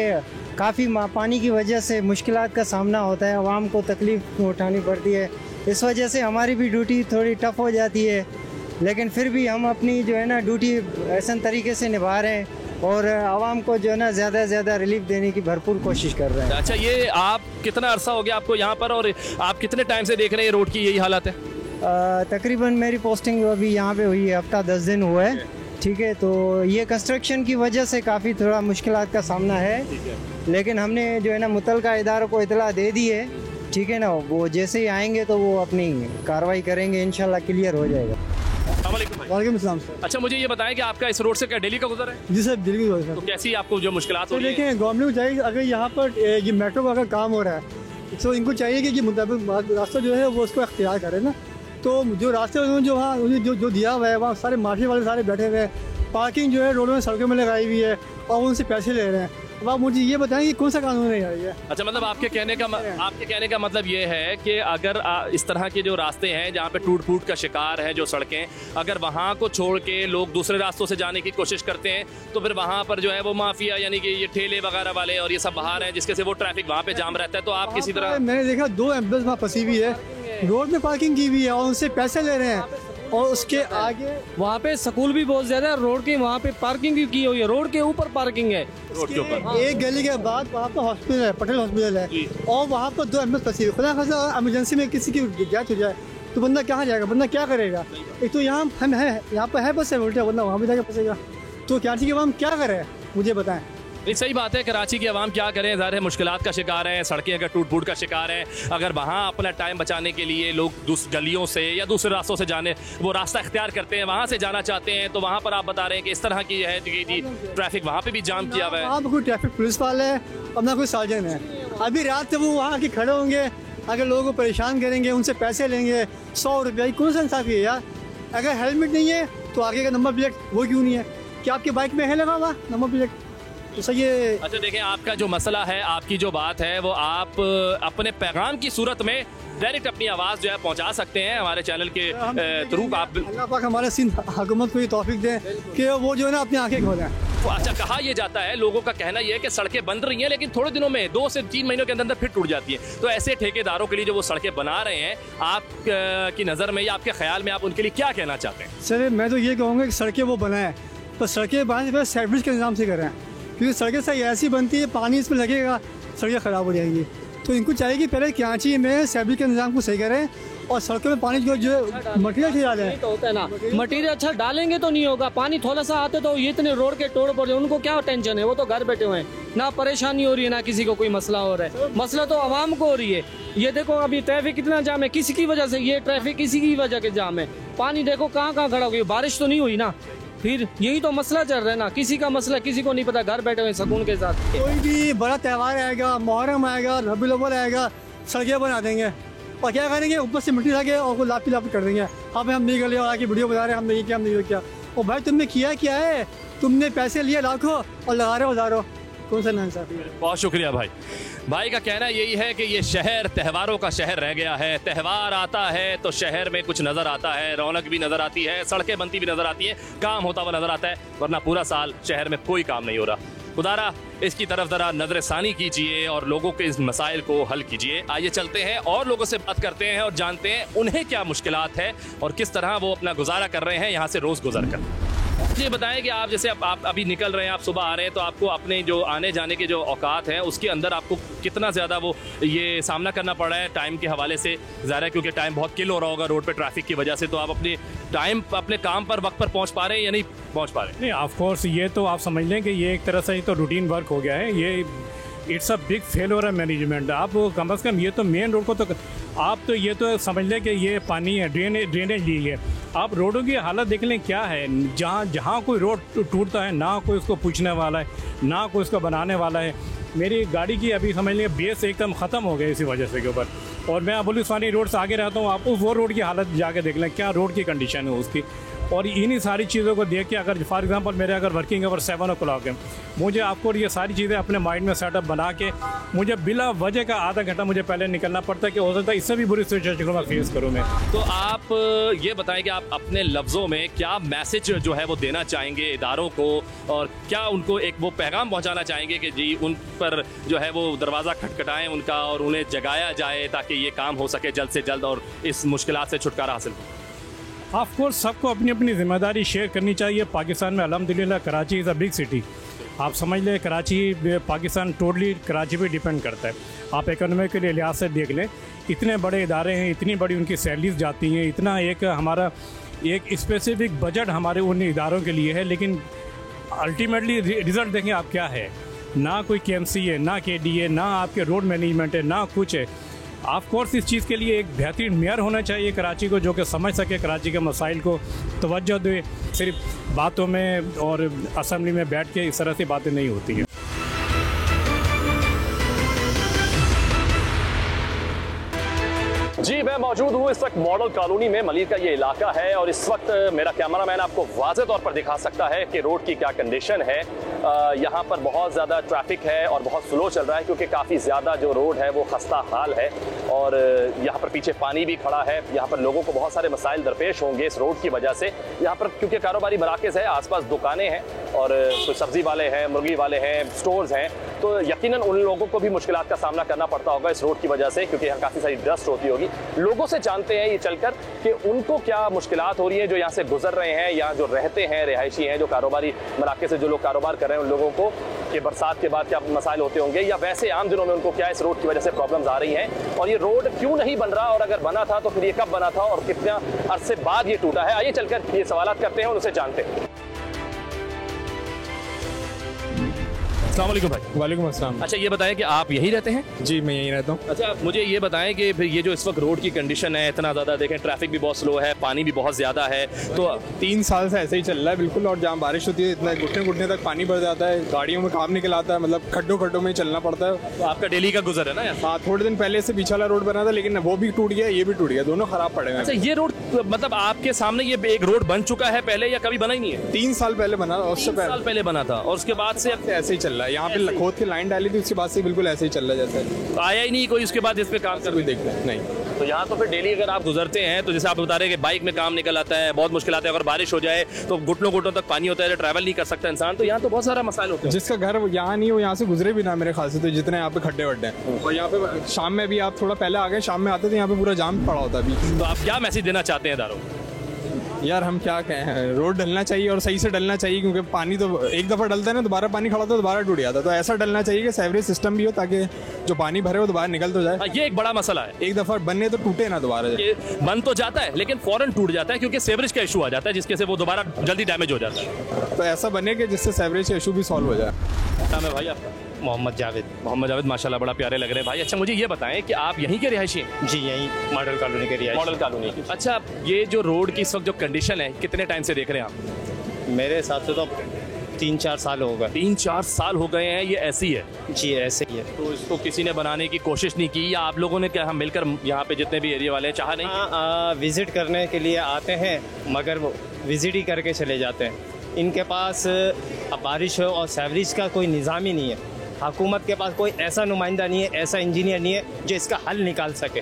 काफ़ी पानी की वजह से मुश्किलात का सामना होता है, आवाम को तकलीफ उठानी पड़ती है, इस वजह से हमारी भी ड्यूटी थोड़ी टफ हो जाती है, लेकिन फिर भी हम अपनी जो है ना ड्यूटी ऐसा तरीके से निभा रहे हैं और आवाम को जो है ना ज़्यादा से ज़्यादा रिलीफ देने की भरपूर कोशिश कर रहे हैं। अच्छा ये आप कितना अरसा हो गया आपको यहाँ पर और आप कितने टाइम से देख रहे हैं रोड की यही हालत है? तकरीबन मेरी पोस्टिंग अभी यहाँ पे हुई है, हफ्ता 10 दिन हुआ है, ठीक है। तो ये कंस्ट्रक्शन की वजह से काफ़ी थोड़ा मुश्किलात का सामना है, लेकिन हमने जो है ना मुतलका इदारों को इतला दे दी है, ठीक है ना, वो जैसे ही आएंगे तो वो अपनी कार्रवाई करेंगे, इंशाल्लाह क्लियर हो जाएगा। वालेकुम अस्सलाम सर। अच्छा मुझे ये बताएं कि आपका इस रोड से क्या डेली का गुजर है? जी सर, दिल्ली की सर। तो कैसी आपको जो मुश्किलात हो तो रही है? देखें, गवर्नमेंट को चाहिए अगर यहाँ पर ये मेट्रो का अगर काम हो रहा है तो इनको चाहिए कि मुताबिक रास्ता जो है वो उसको अख्तियार करे ना। तो जो रास्ते उन्होंने जो वहाँ जो दिया हुआ है वहाँ सारे माफी वाले सारे बैठे हुए हैं, पार्किंग जो है रोडों में सड़कों में लगाई हुई है और उनसे पैसे ले रहे हैं। अब आप मुझे ये बताएं कि कौन सा कानून है यार ये? अच्छा मतलब आपके कहने का मतलब ये है कि अगर इस तरह के जो रास्ते हैं जहाँ पे टूट फूट का शिकार है जो सड़कें, अगर वहाँ को छोड़ के लोग दूसरे रास्तों से जाने की कोशिश करते हैं तो फिर वहाँ पर जो है वो माफिया यानी कि ये ठेले वगैरह वाले और ये सब बाहर हैं जिसके से वो ट्रैफिक वहाँ पे जाम रहता है, तो आप किसी तरह। मैंने देखा 2 एम्बुलेंस वहाँ फंसी हुई है, रोड में पार्किंग की हुई है और उनसे पैसे ले रहे हैं और उसके आगे वहाँ पे स्कूल भी बहुत ज्यादा है, रोड की वहाँ पे पार्किंग भी की हुई है, रोड के ऊपर पार्किंग है रोड के ऊपर। एक गली के बाद वहाँ पर हॉस्पिटल है, पटेल हॉस्पिटल है, और वहाँ पर 2 एम्बुलेंस फंसी हुई। खुदा खासा इमरजेंसी में किसी की डेथ हो जाए तो बंदा कहाँ जाएगा, बंदा क्या करेगा? एक तो यहाँ हम है, यहाँ पर है बस है उल्टा, बंदा वहाँ भी जाकर फंसेगा। तो कराची के हम क्या करें मुझे बताएं। नहीं सही बात है, कराची की आवाम क्या करें, ज़ाहिर है मुश्किलात का शिकार है, सड़कें अगर टूट फूट का शिकार है, अगर वहाँ अपना टाइम बचाने के लिए लोग गलियों से या दूसरे रास्तों से जाने वो रास्ता इख्तियार करते हैं, वहाँ से जाना चाहते हैं, तो वहाँ पर आप बता रहे हैं कि इस तरह की है कि ट्रैफिक वहाँ पे भी जाम किया हुआ है। वहाँ पर कोई ट्रैफिक पुलिस वाला है और ना कोई सार्जन है। अभी रात से वो वहाँ आके खड़े होंगे, अगर लोगों को परेशान करेंगे, उनसे पैसे लेंगे 100 रुपये, कौन सा इंसाफी है यार? अगर हेलमेट नहीं है तो आगे का नंबर प्लेट वो क्यों नहीं है? क्या आपके बाइक में है लगा हुआ नंबर प्लेट? तो सही है। अच्छा देखें, आपका जो मसला है, आपकी जो बात है वो आप अपने पैगाम की सूरत में डायरेक्ट अपनी आवाज़ जो है पहुंचा सकते हैं हमारे चैनल के थ्रू। आप अल्लाह पाक हमारे सिंध हुकूमत को ये तौफीक दें कि वो जो है ना अपनी आंखें खोलें। अच्छा कहा यह जाता है, लोगों का कहना यह है कि सड़कें बन रही हैं लेकिन थोड़े दिनों में 2 से 3 महीनों के अंदर फिर टूट जाती हैं, तो ऐसे ठेकेदारों के लिए जो वो सड़कें बना रहे हैं, आप की नज़र में या आपके ख्याल में आप उनके लिए क्या कहना चाहते हैं? सर मैं तो ये कहूँगा कि सड़कें वो बनाएं, पर सड़कें बनाने से पहले सैवरेज के निज़ाम से करें, क्योंकि सड़कें सही ऐसी बनती है पानी इसमें लगेगा सड़कें ख़राब हो जाएंगी। तो इनको चाहिए कि पहले कराची में सैवरेज के निज़ाम को सही करें और सड़कों में पानी जो मटीरियल डालें। तो होता है ना, मटीरियल अच्छा डालेंगे तो नहीं होगा, पानी थोड़ा सा आते तो ये इतने रोड के तोड़ पड़, उनको क्या टेंशन है, वो तो घर बैठे हुए हैं, ना परेशानी हो रही है ना किसी को कोई मसला हो रहा है, मसला तो आवाम को हो रही है। ये देखो अभी ट्रैफिक कितना जाम है, किसी की वजह से ये ट्रैफिक किसी की वजह के जाम है, पानी देखो कहाँ कहाँ खड़ा हो गया, बारिश तो नहीं हुई ना, फिर यही तो मसला चल रहा है ना, किसी का मसला किसी को नहीं पता, घर बैठे हुए सुकून के साथ। कोई भी बड़ा त्यौहार आएगा, मुहर्रम आएगा, रबीउल अव्वल आएगा, सड़कें बना देंगे और क्या करेंगे, ऊपर से मिट्टी लाके और वो लापी कर देंगे, हम नहीं कर लिया और आके वीडियो बना रहे हैं, हमने ये किया, हमने ये किया। और भाई तुमने किया क्या है? तुमने पैसे लिए लाखों और लगा रहे हो हज़ारों, कौन सा नाइंसाफी है? बहुत शुक्रिया भाई। भाई का कहना यही है कि ये शहर त्योहारों का शहर रह गया है, त्यौहार आता है तो शहर में कुछ नज़र आता है, रौनक भी नज़र आती है, सड़कें बनती भी नज़र आती हैं, काम होता हुआ नज़र आता है, वरना पूरा साल शहर में कोई काम नहीं हो रहा। खुदारा इसकी तरफ ज़रा नज़रसानी कीजिए और लोगों के इस मसाइल को हल कीजिए। आइए चलते हैं और लोगों से बात करते हैं और जानते हैं उन्हें क्या मुश्किलात है और किस तरह वो अपना गुजारा कर रहे हैं यहाँ से रोज़ गुजर कर। ये बताएं कि आप जैसे आप अभी निकल रहे हैं, आप सुबह आ रहे हैं, तो आपको अपने जो आने जाने के जो औकात हैं उसके अंदर आपको कितना ज़्यादा वो ये सामना करना पड़ रहा है टाइम के हवाले से? ज़ाहिर है क्योंकि टाइम बहुत किल हो रहा होगा रोड पे ट्रैफिक की वजह से, तो आप अपने टाइम अपने काम पर वक्त पर पहुंच पा रहे हैं या नहीं पहुंच पा रहे? नहीं, ऑफ कोर्स ये तो आप समझ लें कि ये एक तरह से ही तो रूटीन वर्क हो गया है, ये इट्स अ बिग फेलियर है मैनेजमेंट। आप कम से कम ये तो मेन रोड को तो आप तो ये तो समझ लें कि ये पानी है, ड्रेनेज ली है, आप रोडों की हालत देख लें क्या है, जहाँ कोई रोड टूटता है ना कोई उसको पूछने वाला है, ना कोई उसको बनाने वाला है। मेरी गाड़ी की अभी समझ लीजिए बेस एकदम ख़त्म हो गया इसी वजह से के ऊपर। और मैं अबुलस्वानी रोड से आगे रहता हूँ, आप उस वो रोड की हालत जाके देख लें क्या रोड की कंडीशन है उसकी। और इन्हीं सारी चीज़ों को देख के अगर फॉर एग्जांपल मेरे अगर वर्किंग आवर 7 o'clock है, मुझे आपको ये सारी चीज़ें अपने माइंड में सेटअप बना के मुझे बिला वजह का आधा घंटा मुझे पहले निकलना पड़ता है कि हो सकता है इससे भी बुरी सिचुएशन को मैं फेस करूँ मैं। तो आप ये बताएं कि आप अपने लफ्ज़ों में क्या मैसेज जो है वो देना चाहेंगे इदारों को, और क्या उनको एक वो पैगाम पहुंचाना चाहेंगे कि जी उन पर जो है वो दरवाज़ा खटखटाएं उनका और उन्हें जगाया जाए ताकि ये काम हो सके जल्द से जल्द और इस मुश्किलात से छुटकारा हासिल हो। ऑफ कोर्स सबको अपनी अपनी जिम्मेदारी शेयर करनी चाहिए। पाकिस्तान में अल्हम्दुलिल्लाह Karachi is a big city. आप समझ लें कराची पाकिस्तान टोटली कराची पे डिपेंड करता है। आप इकोनॉमिक के लिहाज से देख लें, इतने बड़े इदारे हैं, इतनी बड़ी उनकी सैलरीज जाती हैं, इतना एक हमारा एक स्पेसिफिक बजट हमारे उन इदारों के लिए है, लेकिन अल्टीमेटली रिज़ल्ट देखें आप क्या है। ना कोई KMC है, ना KD है, ना आपके रोड मैनेजमेंट है, ना कुछ है। ऑफ कोर्स इस चीज़ के लिए एक बेहतरीन मेयर होना चाहिए कराची को, जो कि समझ सके कराची के मसाइल को, तवज्जो दे। सिर्फ बातों में और असेंबली में बैठ के इस तरह से बातें नहीं होती हैं। जी मैं मौजूद हूँ इस वक्त मॉडल कॉलोनी में। मलिर का ये इलाका है और इस वक्त मेरा कैमरामैन आपको वाज़े तौर पर दिखा सकता है कि रोड की क्या कंडीशन है। यहाँ पर बहुत ज़्यादा ट्रैफिक है और बहुत स्लो चल रहा है क्योंकि काफ़ी ज़्यादा जो रोड है वो खस्ता हाल है और यहाँ पर पीछे पानी भी खड़ा है। यहाँ पर लोगों को बहुत सारे मसाइल दरपेश होंगे इस रोड की वजह से। यहाँ पर क्योंकि कारोबारी मराकज़ है, आसपास दुकानें हैं और कोई सब्ज़ी वाले हैं, मुर्गी वाले हैं, स्टोर्स हैं, तो यकीनन उन लोगों को भी मुश्किलात का सामना करना पड़ता होगा इस रोड की वजह से, क्योंकि यहाँ काफ़ी सारी डस्ट होती होगी। लोगों से जानते हैं ये चलकर कि उनको क्या मुश्किलात हो रही है जो यहाँ से गुजर रहे हैं या जो रहते हैं, रिहायशी हैं, जो कारोबारी मराकज़ से जो लोग कारोबार कर रहे हैं, उन लोगों को कि बरसात के बाद क्या मसाइल होते होंगे या वैसे आम दिनों में उनको क्या इस रोड की वजह से प्रॉब्लम्स आ रही हैं और ये रोड क्यों नहीं बन रहा, और अगर बना था तो फिर ये कब बना था और कितना अरसे बाद ये टूटा है। आइए चलकर ये सवालात करते हैं और उनसे जानते हैं। अस्सलाम वालेकुम भाई। वालेकुम अस्सलाम। अच्छा ये बताएं कि आप यहीं रहते हैं? जी मैं यहीं रहता हूँ। अच्छा मुझे ये बताएं कि फिर ये जो इस वक्त रोड की कंडीशन है, इतना ज़्यादा देखें ट्रैफिक भी बहुत स्लो है, पानी भी बहुत ज़्यादा है, तो 3 साल से ऐसे ही चल रहा है बिल्कुल। और जहाँ बारिश होती है इतना घुटने घुटने तक पानी भर जाता है, गाड़ियों में काम निकल आता है, मतलब खड्डों में चलना पड़ता है। तो आपका डेली का गुजर है ना? हाँ, थोड़े दिन पहले से पीछे वाला रोड बना था लेकिन वो भी टूट गया, ये भी टूट गया, दोनों खराब पड़े हैं। अच्छा ये रोड मतलब आपके सामने ये एक रोड बन चुका है पहले या कभी बना ही नहीं है? 3 साल पहले बना, उससे 3 साल पहले बना था और उसके बाद से ऐसे ही चल रहा है। यहाँ पे खोद के लाइन डाली थी, उसके बाद से बिल्कुल ऐसे ही चल रहा है जैसे। तो आया ही नहीं कोई उसके बाद इस पे काम कर भी देखते हैं? नहीं। तो यहाँ तो फिर डेली अगर आप गुजरते हैं तो जैसे आप बता रहे हैं कि बाइक में काम निकल आता है, बहुत मुश्किल आते हैं, अगर बारिश हो जाए तो घुटनों तक पानी होता है, ट्रैवल नहीं कर सकता इंसान, तो यहाँ तो बहुत सारा मसाइल होता है। जिसका घर यहाँ नहीं हो यहाँ से गुजरे भी ना मेरे ख्याल से, तो जितने यहाँ पे खड्डे वड्डे हैं। और यहाँ पे शाम में भी आप थोड़ा पहले आ गए, शाम में आते थे यहाँ पे पूरा जाम पड़ा होता अभी। तो आप क्या मैसेज देना चाहते हैं इदारों? यार हम क्या कहें, रोड डलना चाहिए और सही से डलना चाहिए, क्योंकि पानी तो एक दफ़ा डलता है ना, दोबारा पानी खड़ा होता है दोबारा टूट जाता है। तो ऐसा डलना चाहिए कि सेवरेज सिस्टम भी हो ताकि जो पानी भरे वो दोबारा निकल तो जाए। ये एक बड़ा मसला है, एक दफ़ा बनने तो टूटे ना दोबारा। बन तो जाता है लेकिन फौरन टूट जाता है क्योंकि सेवरेज का इशू आ जाता है जिसके से वो दोबारा जल्दी डैमेज हो जाता है। तो ऐसा बने कि जिससे सेवरेज का इशू भी सॉल्व हो जाए। नाम है भाई आपका? मोहम्मद जावेद। मोहम्मद जावेद, माशाल्लाह बड़ा प्यारे लग रहे हैं भाई। अच्छा मुझे ये बताएं कि आप यहीं के रिहायशी हैं? जी यहीं मॉडल कॉलोनी के रिहायशी। Model colony. अच्छा ये जो रोड की इस वक्त जो कंडीशन है कितने टाइम से देख रहे हैं आप? मेरे हिसाब से तो 3-4 साल हो गए। 3-4 साल हो गए हैं ये ऐसी है? जी ऐसे ही है। तो इसको किसी ने बनाने की कोशिश नहीं की या आप लोगों ने क्या हम मिलकर यहाँ पे जितने भी एरिया वाले हैं चाहा नहीं? हाँ विज़िट करने के लिए आते हैं मगर वो विज़िट ही करके चले जाते हैं। इनके पास बारिश हो और सेवरेज का कोई निज़ाम ही नहीं है। हुकूमत के पास कोई ऐसा नुमाइंदा नहीं है, ऐसा इंजीनियर नहीं है जो इसका हल निकाल सके।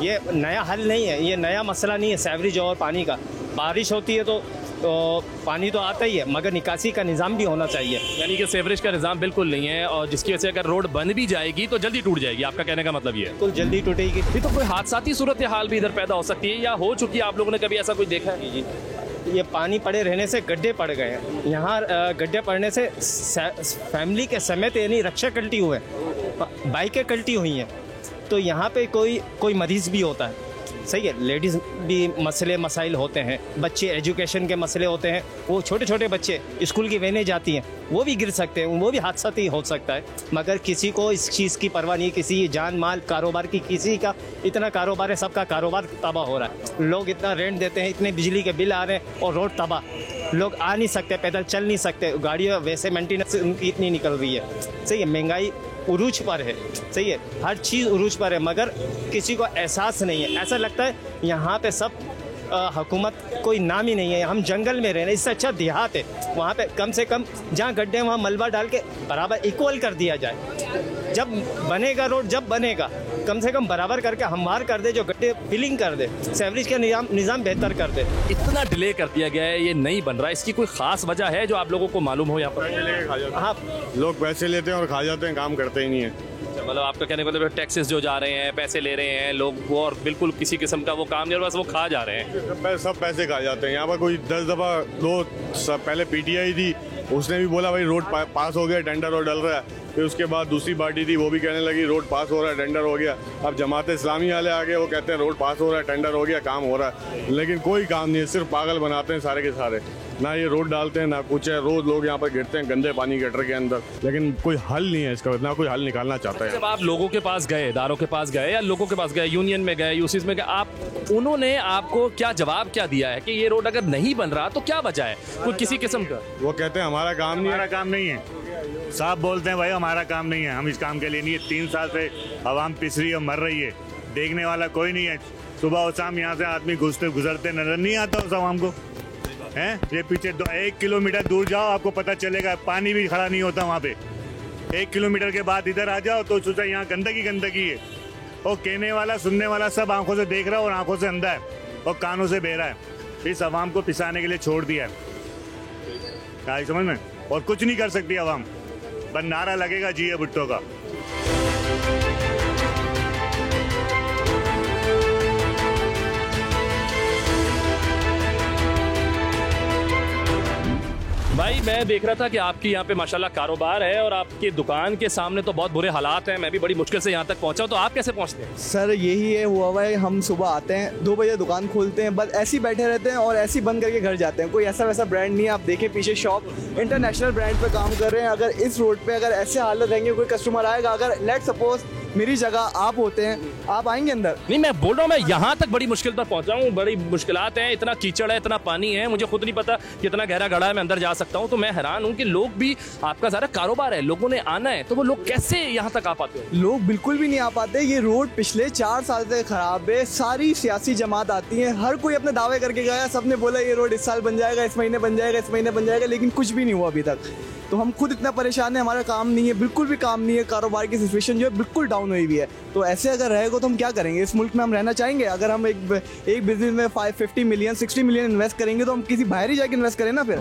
ये नया हल नहीं है, ये नया मसला नहीं है सेवरेज और पानी का। बारिश होती है तो पानी तो आता ही है मगर निकासी का निज़ाम भी होना चाहिए। यानी कि सेवरेज का निज़ाम बिल्कुल नहीं है और जिसकी वजह से अगर रोड बन भी जाएगी तो जल्दी टूट जाएगी, आपका कहने का मतलब ये है? बिल्कुल जल्दी टूटेगी। ये तो कोई हादसाती सूरत हाल भी इधर पैदा हो सकती है या हो चुकी है? आप लोगों ने कभी ऐसा कोई देखा है? जी ये पानी पड़े रहने से गड्ढे पड़ गए हैं यहाँ। गड्ढे पड़ने से फैमिली के समेत यानी रक्षा कल्टी हुए, बाइकें कल्टी हुई हैं। तो यहाँ पे कोई मरीज़ भी होता है, सही है, लेडीज़ भी मसाइल होते हैं, बच्चे एजुकेशन के मसले होते हैं, वो छोटे बच्चे स्कूल की वैनें जाती हैं वो भी गिर सकते हैं, वो भी हादसाती हो सकता है। मगर किसी को इस चीज़ की परवाह नहीं, किसी जान माल कारोबार की, किसी का इतना कारोबार है, सबका कारोबार तबाह हो रहा है। लोग इतना रेंट देते हैं, इतने बिजली के बिल आ रहे हैं और रोड तबाह, लोग आ नहीं सकते, पैदल चल नहीं सकते, गाड़ियाँ वैसे मेंटेनेंस उनकी इतनी निकल रही है। सही है, महंगाई उरूज पर है, सही है, हर चीज़ उरूज पर है, मगर किसी को एहसास नहीं है। ऐसा लगता है यहाँ पे सब हुकूमत कोई नाम ही नहीं है। हम जंगल में रह रहे हैं, इससे अच्छा देहात है, वहाँ पे कम से कम जहाँ गड्ढे वहाँ मलबा डाल के बराबर इक्वल कर दिया जाए। जब बनेगा रोड, जब बनेगा कम से कम बराबर करके हमवार कर दे, जो गड्ढे फिलिंग कर दे, सेवरेज का निज़ाम बेहतर कर दे। इतना डिले कर दिया गया है, ये नहीं बन रहा, इसकी कोई खास वजह है जो आप लोगों को मालूम हो? यहाँ पर हाँ, लोग पैसे लेते हैं और खा जाते हैं, काम करते ही नहीं है। मतलब आपका कहने का मतलब टैक्सेस जो जा रहे हैं, पैसे ले रहे हैं लोग वो, और बिल्कुल किसी किस्म का वो काम नहीं, बस वो खा जा रहे हैं। सब पैसे खा जाते हैं। यहाँ पर कोई 10 दफ़ा पहले पीटीआई थी, उसने भी बोला भाई रोड पास हो गया, टेंडर और डल रहा है। फिर उसके बाद दूसरी पार्टी थी, वो भी कहने लगी रोड पास हो रहा है, टेंडर हो गया। अब जमात इस्लामी वाले आ गए, वो कहते हैं रोड पास हो रहा है, टेंडर हो गया, काम हो रहा है, लेकिन कोई काम नहीं है, सिर्फ पागल बनाते हैं सारे के सारे। ना ये रोड डालते हैं ना कुछ है, रोज लोग यहाँ पर गिरते हैं गंदे पानी गटर के अंदर, लेकिन कोई हल नहीं है इसका, ना कोई हल निकालना चाहता है। जब आप लोगों के पास गए, इदारों के पास गए या लोगों के पास गए, यूनियन में गए, यूसीस में गए, आप उन्होंने आपको क्या जवाब क्या दिया है कि ये रोड अगर नहीं बन रहा तो क्या वजह है कोई किसी किस्म का? वो कहते हैं हमारा काम नहीं है, हमारा काम नहीं है, साफ बोलते हैं भाई हमारा काम नहीं है, हम इस काम के लिए नहीं है। 3 साल से आवाम पिस रही है, मर रही है, देखने वाला कोई नहीं है। सुबह और शाम यहाँ से आदमी गुजरते नजर नहीं आता उस आवाम को, हैं? ये पीछे 1 किलोमीटर दूर जाओ, आपको पता चलेगा, पानी भी खड़ा नहीं होता वहाँ पे। 1 किलोमीटर के बाद इधर आ जाओ तो सोचा यहाँ गंदगी है, और कहने वाला सुनने वाला सब आंखों से देख रहा है और आंखों से अंधा है और कानों से बहरा है। इस आवाम को पिसाने के लिए छोड़ दिया है, समझ में, और कुछ नहीं कर सकती आवाम, बस नारा लगेगा जिए भुट्टो का। भाई मैं देख रहा था कि आपकी यहाँ पे माशाल्लाह कारोबार है और आपकी दुकान के सामने तो बहुत बुरे हालात हैं। मैं भी बड़ी मुश्किल से यहाँ तक पहुँचा, तो आप कैसे पहुँचते हैं? सर यही है हुआ है, हम सुबह आते हैं 2 बजे दुकान खोलते हैं, बस ऐसे ही बैठे रहते हैं और ऐसे ही बंद करके घर जाते हैं। कोई ऐसा वैसा ब्रांड नहीं है, आप देखें पीछे शॉप इंटरनेशनल ब्रांड पे काम कर रहे हैं। अगर इस रोड पे अगर ऐसे हालत रहेंगे, कोई कस्टमर आएगा, अगर लेट सपोज मेरी जगह आप होते हैं, आप आएंगे अंदर? नहीं, मैं बोल रहा हूँ, मैं यहाँ तक बड़ी मुश्किल पर पहुँचा हूँ, बड़ी मुश्किलात हैं, इतना कीचड़ है, इतना पानी है, मुझे खुद नहीं पता कितना गहरा गड्ढा है मैं अंदर जा सकता हूँ। तो मैं हैरान हूँ कि लोग भी, आपका सारा कारोबार है, लोगों ने आना है, तो वो लोग कैसे यहाँ तक आ पाते हैं? लोग बिल्कुल भी नहीं आ पाते। ये रोड पिछले 4 साल से खराब है, सारी सियासी जमात आती है, हर कोई अपने दावे करके गया, सबने बोला ये रोड इस साल बन जाएगा, इस महीने बन जाएगा, इस महीने बन जाएगा, लेकिन कुछ भी नहीं हुआ अभी तक। तो हम खुद इतना परेशान है, हमारा काम नहीं है, बिल्कुल भी काम नहीं है, कारोबार की सिचुएशन जो है बिल्कुल डाउन हुई हुई है। तो ऐसे अगर रहेगा तो हम क्या करेंगे? इस मुल्क में हम रहना चाहेंगे? अगर हम एक बिजनेस में 50 मिलियन 60 मिलियन इन्वेस्ट करेंगे तो हम किसी बाहर ही जाके इन्वेस्ट करें ना फिर।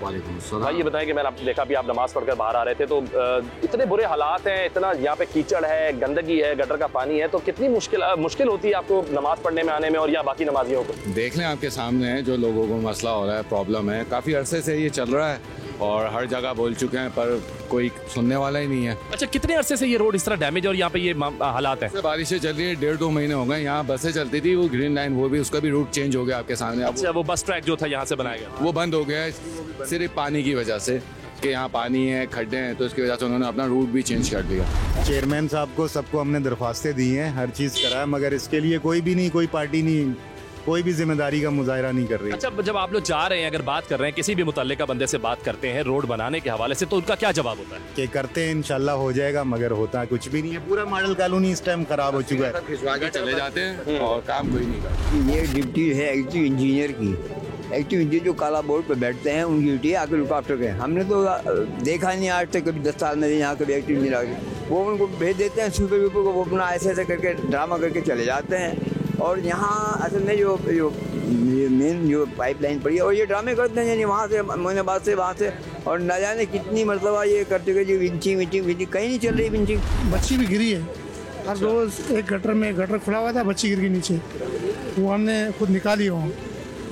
भाई ये बताएं कि मैंने आपने देखा भी आप नमाज पढ़कर बाहर आ रहे थे, तो इतने बुरे हालात हैं, इतना यहाँ पे कीचड़ है, गंदगी है, गटर का पानी है, तो कितनी मुश्किल होती है आपको नमाज पढ़ने में आने में और या बाकी नमाजियों को? देख लें आपके सामने है जो लोगों को मसला हो रहा है, प्रॉब्लम है, काफ़ी अरसे से ये चल रहा है और हर जगह बोल चुके हैं पर कोई सुनने वाला ही नहीं है। अच्छा, कितने अरसे से ये रोड इस तरह डैमेज और यहाँ पे ये हालात है? बारिशें चल रही है, 1.5-2 महीने हो गए। यहाँ बसें चलती थी, वो ग्रीन लाइन, वो भी उसका भी रूट चेंज हो गया आपके सामने। अच्छा, वो बस ट्रैक जो था यहाँ से बनाया गया, वो बंद हो गया है सिर्फ पानी की वजह से, कि यहाँ पानी है, खड्डे हैं, तो इसकी वजह से उन्होंने अपना रूट भी चेंज कर दिया। चेयरमैन साहब को, सबको हमने दरख्वास्तें दी हैं, हर चीज़ करा है, मगर इसके लिए कोई भी नहीं, कोई पार्टी नहीं, कोई भी जिम्मेदारी का मुजाहरा नहीं कर रही। अच्छा, जब आप लोग जा रहे हैं, अगर बात कर रहे हैं, किसी भी मुतल्लिका बंदे से बात करते हैं रोड बनाने के हवाले से, तो उनका क्या जवाब होता है? कि करते हैं, इंशाल्लाह हो जाएगा, मगर होता है कुछ भी नहीं है। पूरा मॉडल कॉलोनी इस टाइम खराब हो चुका है, खिंचवा के चले जाते हैं और काम कोई नहीं करता। ये ड्यूटी है एक्टिव इंजीनियर की, एक्टिव इंजीनियर जो काला बोर्ड पे बैठते हैं उनकी ड्यूटी है आके लुक आफ्टर के। हमने तो देखा नहीं आज तक, कभी 10 साल में यहाँ कभी एक्टिव इंजीनियर आके, वो उनको भेज देते हैं सुपर वीपर को, वो अपना ऐसे ऐसे करके ड्रामा करके चले जाते हैं। और यहाँ असल में जो मेन जो पाइपलाइन पड़ी है, और ये ड्रामे करते हैं, यानी वहाँ से मोइनाबाद से वहाँ से, और न जाने कितनी मरतबा ये करते हुए जो विंचिंग कहीं नहीं चल रही विंचिंग। बच्ची भी गिरी है, हर रोज़ एक गटर खुला हुआ था, बच्ची गिर गई नीचे, वो हमने खुद निकाली। हो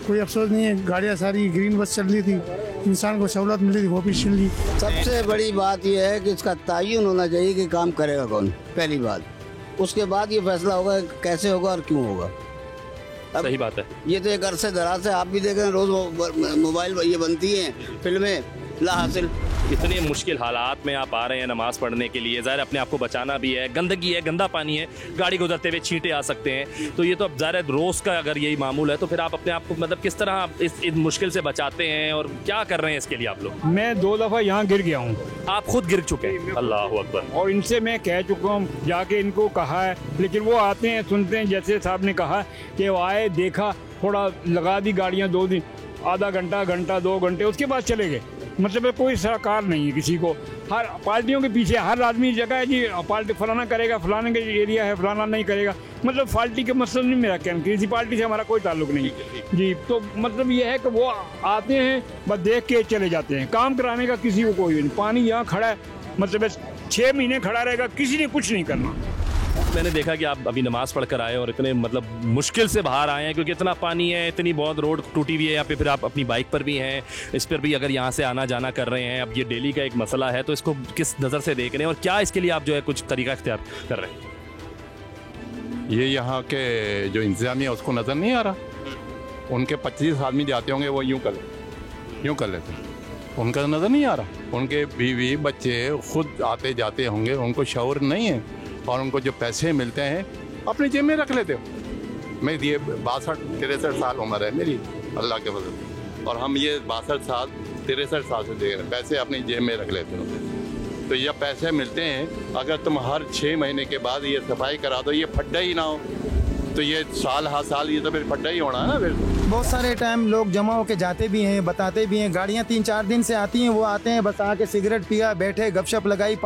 कोई अफसोस नहीं है, गाड़ियाँ सारी ग्रीन बस चल रही थी, इंसान को सहूलत मिल रही थी, वो भी छीन ली। सबसे बड़ी बात यह है कि इसका तयन होना चाहिए कि काम करेगा कौन, पहली बात। उसके बाद ये फैसला होगा कैसे होगा और क्यों होगा। सही बात है। ये तो एक अरसे दराज से आप भी देख रहे हैं, रोज़ मोबाइल ये बनती हैं फिल्में ला हासिल, इतने मुश्किल हालात में आप आ रहे हैं नमाज पढ़ने के लिए, ज़ाहिर अपने आप को बचाना भी है, गंदगी है, गंदा पानी है, गाड़ी गुजरते हुए छींटे आ सकते हैं, तो ये तो अब ज़ाहिर रोज़ का अगर यही मामूल है तो फिर आप अपने आप को मतलब किस तरह इस मुश्किल से बचाते हैं और क्या कर रहे हैं इसके लिए आप लोग? मैं 2 दफ़ा यहाँ गिर गया हूँ। आप खुद गिर चुके हैं? अल्लाह अकबर। और इनसे मैं कह चुका हूँ, जाके इनको कहा है, लेकिन वो आते हैं सुनते हैं, जैसे साहब ने कहा कि वो आए, देखा, थोड़ा लगा दी गाड़ियाँ 2 दिन, आधा घंटा, 2 घंटे, उसके बाद चले गए। मतलब कोई सरकार नहीं है किसी को, हर पार्टियों के पीछे हर आदमी जगह है जी, पार्टी फलाना करेगा, फलाने का एरिया है, फलाना नहीं करेगा। मतलब पार्टी के मतलब नहीं, मेरा कहना किसी पार्टी से हमारा कोई ताल्लुक नहीं जी। तो मतलब ये है कि वो आते हैं, बस देख के चले जाते हैं, काम कराने का किसी को कोई नहीं। पानी यहाँ खड़ा है, मतलब 6 महीने खड़ा रहेगा, किसी ने कुछ नहीं करना। मैंने देखा कि आप अभी नमाज पढ़ कर आए और इतने मतलब मुश्किल से बाहर आए हैं क्योंकि इतना पानी है, इतनी बहुत रोड टूटी हुई है, यहाँ पे फिर आप अपनी बाइक पर भी हैं, इस पर भी अगर यहाँ से आना जाना कर रहे हैं। अब ये डेली का एक मसला है, तो इसको किस नज़र से देख रहे हैं और क्या इसके लिए आप जो है कुछ तरीका इख्तियार कर रहे हैं? ये यहाँ के जो इंतजामिया उसको नज़र नहीं आ रहा। उनके 25 आदमी जाते होंगे, वो यूँ कर लेते हैं, उनका नज़र नहीं आ रहा। उनके बीवी बच्चे खुद आते जाते होंगे, उनको शऊर नहीं है, और उनको जो पैसे मिलते हैं अपनी जेब में रख लेते हो। मैं ये 62-63 साल उम्र है मेरी, अल्लाह के फजल, और हम ये 63 साल से दे रहे हैं, पैसे अपनी जेब में रख लेते हो। तो ये पैसे मिलते हैं, अगर तुम हर 6 महीने के बाद ये सफाई करा दो, ये फड्डा ही ना हो, तो ये साल हर साल ये तो फिर फड्डा ही होना है ना। फिर बहुत सारे टाइम लोग जमा होकर जाते भी हैं, बताते भी हैं, गाड़ियाँ 3-4 दिन से आती हैं, वो आते हैं बस आके सिगरेट पिया, बैठे, गपशप लगाई,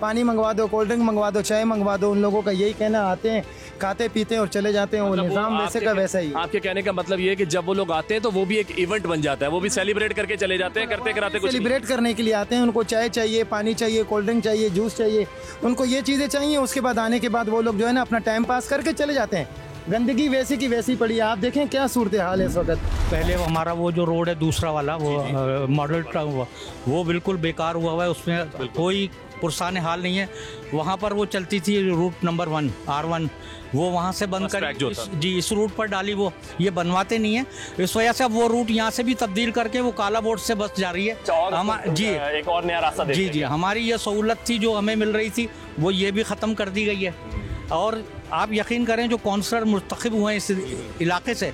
पानी मंगवा दो, कोल्ड ड्रिंक मंगवा दो, चाय मंगवा दो। उन लोगों का यही कहना, आते हैं, खाते पीते हैं और चले जाते हैं। वो निज़ाम वैसे का वैसा ही। आपके कहने का मतलब ये है कि जब वो लोग आते हैं तो वो भी एक इवेंट बन जाता है, वो भी सेलिब्रेट करके चले जाते हैं, करते कराते कुछ सेलिब्रेट करने के लिए आते हैं। उनको चाय चाहिए, पानी चाहिए, कोल्ड ड्रिंक चाहिए, जूस चाहिए, उनको ये चीज़ें चाहिए। उसके बाद आने के बाद वो लोग जो है ना अपना टाइम पास करके चले जाते हैं। गंदगी वैसी की वैसी पड़ी है, आप देखें क्या सूरत हाल है इस वक्त। पहले हमारा वो जो रोड है दूसरा वाला, वो मॉडल ट्रक, वो बिल्कुल बेकार हुआ हुआ है, उसमें कोई पुरसाने हाल नहीं है। वहाँ पर वो चलती थी रूट नंबर 1 R1, वो वहाँ से बंद कर जी इस रूट पर डाली, वो ये बनवाते नहीं है, इस वजह से अब वो रूट यहाँ से भी तब्दील करके वो काला बोर्ड से बस जा रही है। जी एक और नया रास्ता जी हमारी ये सहूलत थी जो हमें मिल रही थी, वो ये भी ख़त्म कर दी गई है। और आप यकीन करें जो कौंसलर मुस्तखिब हुए हैं इस इलाके से,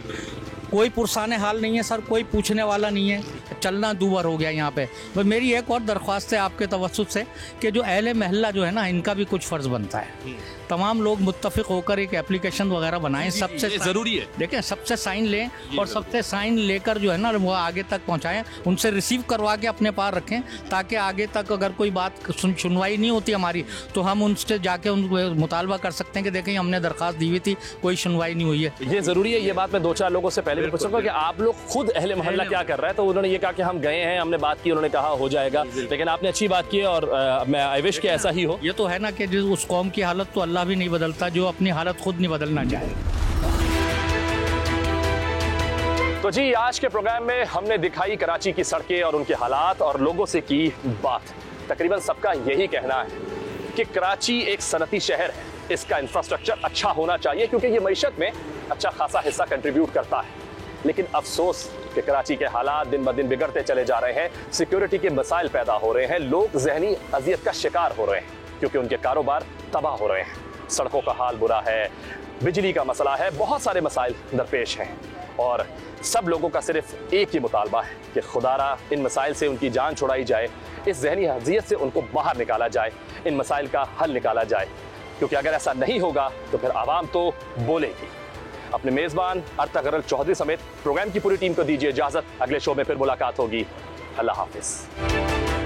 कोई पुरसाने हाल नहीं है सर, कोई पूछने वाला नहीं है, चलना दूभर हो गया यहाँ पे। बस मेरी एक और दरख्वास्त है आपके तवस्सुत से कि जो अहले महल्ला जो है ना, इनका भी कुछ फ़र्ज़ बनता है। तमाम लोग मुत्तफ़िक़ होकर एक एप्लीकेशन वगैरह बनाएं, सबसे ज़रूरी है, देखें सबसे साइन लें और सबसे साइन लेकर जो है ना वो आगे तक पहुँचाएँ, उनसे रिसीव करवा के अपने पास रखें, ताकि आगे तक अगर कोई बात सुनवाई नहीं होती हमारी तो हम उनसे जाके उनको मुतालबा कर सकते हैं कि देखें हमने दरख्वास्त दी हुई थी, कोई सुनवाई नहीं हुई है। ये ज़रूरी है। ये बात मैं 2-4 लोगों से पहले भी पूछूंगा कि आप लोग खुद अहले मोहल्ला क्या कर रहा है, तो उन्होंने ये कहा कि हम गए हैं, हमने बात की, उन्होंने कहा हो जाएगा, लेकिन आपने अच्छी बात की और मैं आई विश कि ऐसा ही हो। ये तो है ना कि उस कौम की हालत तो अल्लाह भी नहीं बदलता जो अपनी हालत खुद नहीं बदलना चाहे। तो जी आज के प्रोग्राम में हमने दिखाई कराची की सड़कें और उनके हालात और लोगों से की बात। तकरीबन सबका यही कहना है कि कराची एक सनती शहर है, इसका इंफ्रास्ट्रक्चर अच्छा होना चाहिए क्योंकि ये मईशत में अच्छा खासा हिस्सा कंट्रीब्यूट करता है। लेकिन अफसोस कि कराची के हालात दिन ब दिन बिगड़ते चले जा रहे हैं, सिक्योरिटी के मसाइल पैदा हो रहे हैं, लोग जहनी अजियत का शिकार हो रहे हैं क्योंकि उनके कारोबार तबाह हो रहे हैं, सड़कों का हाल बुरा है, बिजली का मसला है, बहुत सारे मसाइल दरपेश हैं और सब लोगों का सिर्फ एक ही मुतालबा है कि खुदारा इन मसाइल से उनकी जान छुड़ाई जाए, इस जहनी अजियत से उनको बाहर निकाला जाए, इन मसाइल का हल निकाला जाए, क्योंकि अगर ऐसा नहीं होगा तो फिर आवाम तो बोलेगी। अपने मेज़बान अर्तगरल चौधरी समेत प्रोग्राम की पूरी टीम को दीजिए इजाज़त। अगले शो में फिर मुलाकात होगी। अल्लाह हाफिज़।